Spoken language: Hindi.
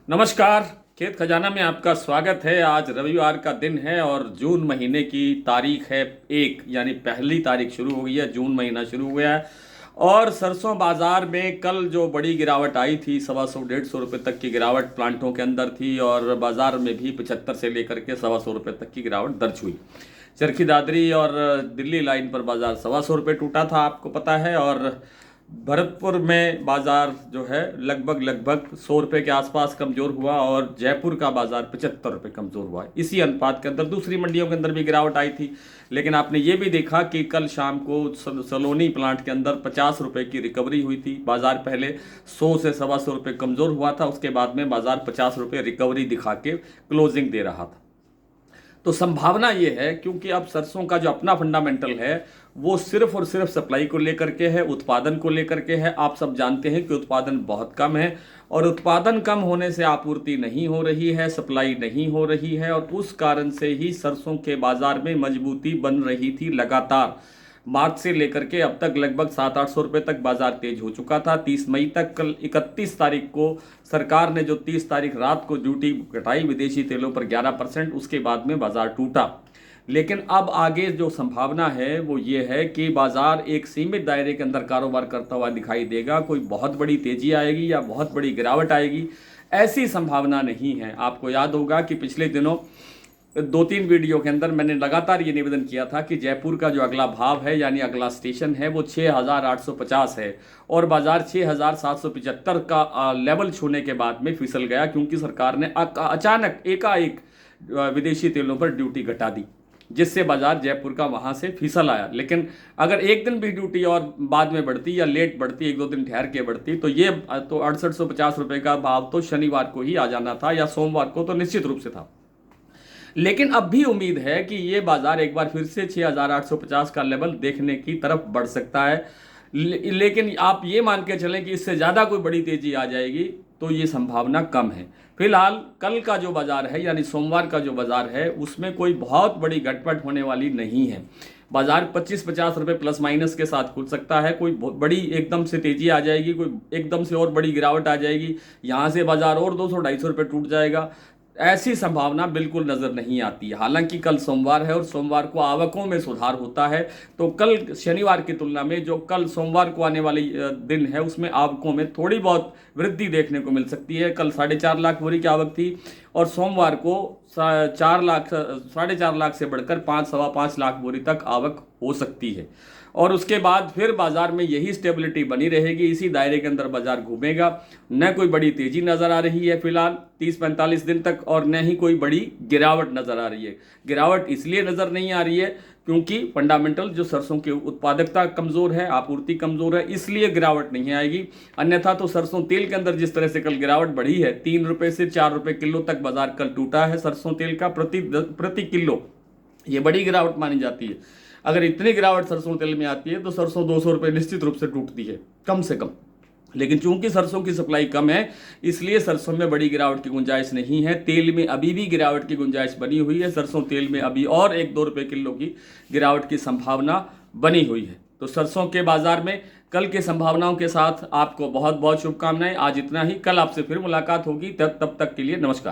नमस्कार। खेत खजाना में आपका स्वागत है। आज रविवार का दिन है और जून महीने की तारीख है 1, यानी पहली तारीख शुरू हो गई है, जून महीना शुरू हो गया है। और सरसों बाजार में कल जो बड़ी गिरावट आई थी, 125-150 रुपये तक की गिरावट प्लांटों के अंदर थी और बाजार में भी 75 से लेकर के 125 रुपये तक की गिरावट दर्ज हुई। चरखी दादरी और दिल्ली लाइन पर बाजार 125 रुपये टूटा था, आपको पता है। और भरतपुर में बाजार जो है लगभग 100 रुपये के आसपास कमजोर हुआ और जयपुर का बाजार 75 रुपये कमजोर हुआ। इसी अनुपात के अंदर दूसरी मंडियों के अंदर भी गिरावट आई थी। लेकिन आपने ये भी देखा कि कल शाम को सलोनी प्लांट के अंदर 50 रुपये की रिकवरी हुई थी। बाजार पहले 100 से 125 रुपये कमजोर हुआ था, उसके बाद में बाजार 50 रुपये रिकवरी दिखा के क्लोजिंग दे रहा था। तो संभावना ये है, क्योंकि अब सरसों का जो अपना फंडामेंटल है वो सिर्फ और सिर्फ सप्लाई को लेकर के है, उत्पादन को लेकर के है। आप सब जानते हैं कि उत्पादन बहुत कम है और उत्पादन कम होने से आपूर्ति नहीं हो रही है, सप्लाई नहीं हो रही है और उस कारण से ही सरसों के बाजार में मजबूती बन रही थी लगातार। मार्च से लेकर के अब तक लगभग 700-800 रुपये तक बाजार तेज हो चुका था 30 मई तक। कल 31 तारीख को सरकार ने जो 30 तारीख रात को ड्यूटी घटाई विदेशी तेलों पर 11%, उसके बाद में बाजार टूटा। लेकिन अब आगे जो संभावना है वो ये है कि बाजार एक सीमित दायरे के अंदर कारोबार करता हुआ दिखाई देगा। कोई बहुत बड़ी तेजी आएगी या बहुत बड़ी गिरावट आएगी, ऐसी संभावना नहीं है। आपको याद होगा कि पिछले दिनों 2-3 वीडियो के अंदर मैंने लगातार ये निवेदन किया था कि जयपुर का जो अगला भाव है, यानी अगला स्टेशन है, वो 6,850 है और बाजार 6,775 का लेवल छूने के बाद में फिसल गया, क्योंकि सरकार ने अचानक एकाएक विदेशी तेलों पर ड्यूटी घटा दी, जिससे बाजार जयपुर का वहां से फिसल आया। लेकिन अगर एक दिन भी ड्यूटी और बाद में बढ़ती या लेट बढ़ती, 1-2 दिन ठहर के बढ़ती, तो ये तो 6850 रुपये का भाव तो शनिवार को ही आ जाना था या सोमवार को तो निश्चित रूप से था। लेकिन अब भी उम्मीद है कि ये बाजार एक बार फिर से 6,850 का लेवल देखने की तरफ बढ़ सकता है। लेकिन आप ये मान के चलें कि इससे ज़्यादा कोई बड़ी तेजी आ जाएगी तो ये संभावना कम है। फिलहाल कल का जो बाजार है, यानी सोमवार का जो बाजार है, उसमें कोई बहुत बड़ी घटपट होने वाली नहीं है। बाजार 25-50 रुपये प्लस माइनस के साथ खुल सकता है। कोई बड़ी एकदम से तेजी आ जाएगी, कोई एकदम से और बड़ी गिरावट आ जाएगी, यहाँ से बाजार और 200-250 रुपये टूट जाएगा, ऐसी संभावना बिल्कुल नजर नहीं आती। हालांकि कल सोमवार है और सोमवार को आवकों में सुधार होता है, तो कल शनिवार की तुलना में जो कल सोमवार को आने वाली दिन है उसमें आवकों में थोड़ी बहुत वृद्धि देखने को मिल सकती है। कल 4.5 लाख बोरी की आवक थी और सोमवार को 4.5 लाख से बढ़कर 5-5.25 लाख बोरी तक आवक हो सकती है। और उसके बाद फिर बाजार में यही स्टेबिलिटी बनी रहेगी, इसी दायरे के अंदर बाजार घूमेगा। न कोई बड़ी तेजी नजर आ रही है फिलहाल 30-45 दिन तक, और न ही कोई बड़ी गिरावट नजर आ रही है। गिरावट इसलिए नजर नहीं आ रही है क्योंकि फंडामेंटल जो सरसों की उत्पादकता कमजोर है, आपूर्ति कमजोर है, इसलिए गिरावट नहीं आएगी। अन्यथा तो सरसों तेल के अंदर जिस तरह से कल गिरावट बढ़ी है, 3 रुपये से 4 रुपये किलो तक बाजार कल टूटा है सरसों तेल का प्रति किलो। ये बड़ी गिरावट मानी जाती है। अगर इतनी गिरावट सरसों तेल में आती है तो सरसों 200 रुपये निश्चित रूप से टूटती है, कम से कम। लेकिन चूंकि सरसों की सप्लाई कम है, इसलिए सरसों में बड़ी गिरावट की गुंजाइश नहीं है। तेल में अभी भी गिरावट की गुंजाइश बनी हुई है। सरसों तेल में अभी और 1-2 रुपये किलो की गिरावट की संभावना बनी हुई है। तो सरसों के बाजार में कल के संभावनाओं के साथ आपको बहुत बहुत शुभकामनाएं। आज इतना ही, कल आपसे फिर मुलाकात होगी। तब तक के लिए नमस्कार।